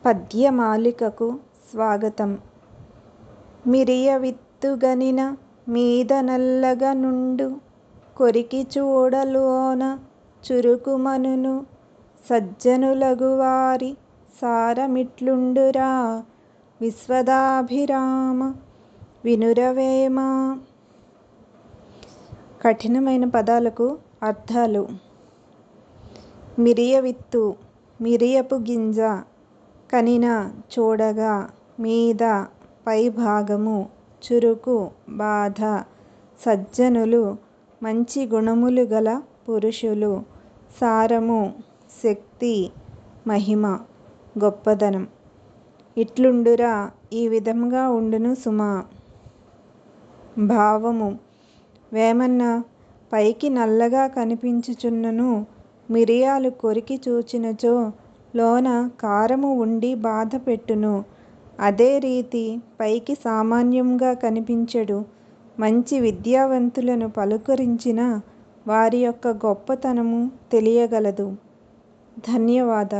పద్యమాలికకు స్వాగతం. మిరియవిత్తుగనిన మీద నల్లగనుండు కొరికి చూడలోన చురుకుమనును సజ్జనులగువారి సారమిట్లుండురా విశ్వదాభిరామ వినురవేమ. కఠినమైన పదాలకు అర్థాలు. మిరియవిత్తు మిరియపు గింజ, కనిన చూడగా, మీద పైభాగము, చురుకు బాధ, సజ్జనులు మంచి గుణములు గల పురుషులు, సారము శక్తి మహిమ గొప్పదనం. ఇట్లుండురా ఈ విధముగా ఉండును సుమా. భావము వేమన్న పైకి నల్లగా కనిపించుచున్నను మిరియాలు కొరికి చూచినచో లోన కారము ఉండి బాధ పెట్టును. అదే రీతి పైకి సామాన్యంగా కనిపించెడు మంచి విద్యావంతులను పలుకరించిన వారి యొక్క గొప్పతనము తెలియగలదు. ధన్యవాదాలు.